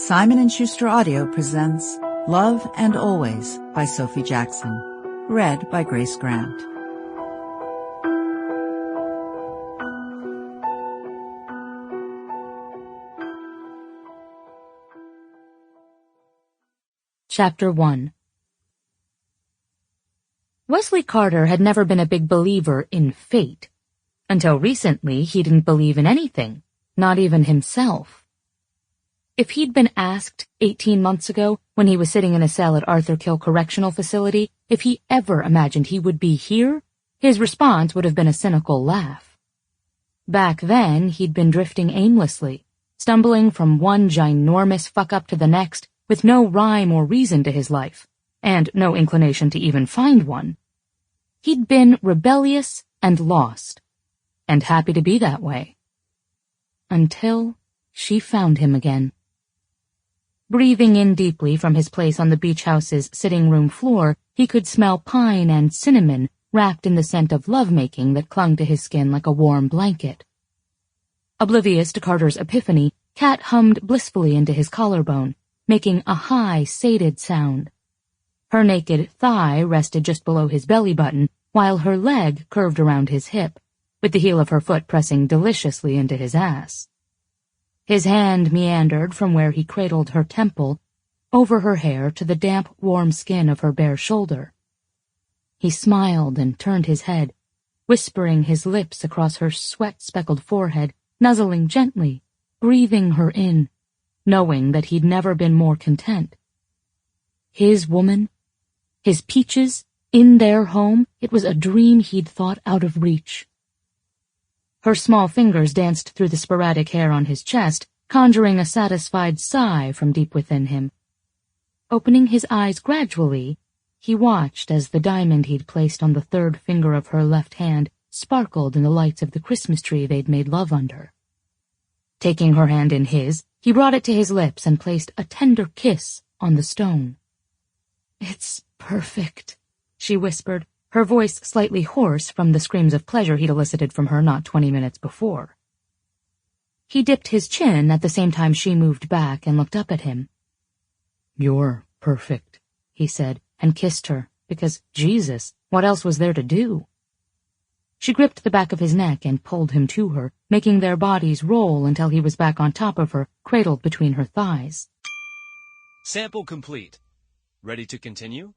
Simon & Schuster Audio presents Love and Always by Sophie Jackson. Read by Grace Grant. Chapter 1. Wesley Carter had never been a big believer in fate. Until recently, he didn't believe in anything, not even himself. If he'd been asked 18 months ago, when he was sitting in a cell at Arthur Kill Correctional Facility, if he ever imagined he would be here, his response would have been a cynical laugh. Back then, he'd been drifting aimlessly, stumbling from one ginormous fuck-up to the next, with no rhyme or reason to his life, and no inclination to even find one. He'd been rebellious and lost, and happy to be that way. Until she found him again. Breathing in deeply from his place on the beach house's sitting room floor, he could smell pine and cinnamon wrapped in the scent of lovemaking that clung to his skin like a warm blanket. Oblivious to Carter's epiphany, Kat hummed blissfully into his collarbone, making a high, sated sound. Her naked thigh rested just below his belly button, while her leg curved around his hip, with the heel of her foot pressing deliciously into his ass. His hand meandered from where he cradled her temple, over her hair to the damp, warm skin of her bare shoulder. He smiled and turned his head, whispering his lips across her sweat-speckled forehead, nuzzling gently, breathing her in, knowing that he'd never been more content. His woman, his peaches, in their home, it was a dream he'd thought out of reach. Her small fingers danced through the sporadic hair on his chest, conjuring a satisfied sigh from deep within him. Opening his eyes gradually, he watched as the diamond he'd placed on the third finger of her left hand sparkled in the lights of the Christmas tree they'd made love under. Taking her hand in his, he brought it to his lips and placed a tender kiss on the stone. "It's perfect," she whispered, her voice slightly hoarse from the screams of pleasure he'd elicited from her not 20 minutes before. He dipped his chin at the same time she moved back and looked up at him. "You're perfect," he said, and kissed her, because, Jesus, what else was there to do? She gripped the back of his neck and pulled him to her, making their bodies roll until he was back on top of her, cradled between her thighs. Sample complete. Ready to continue?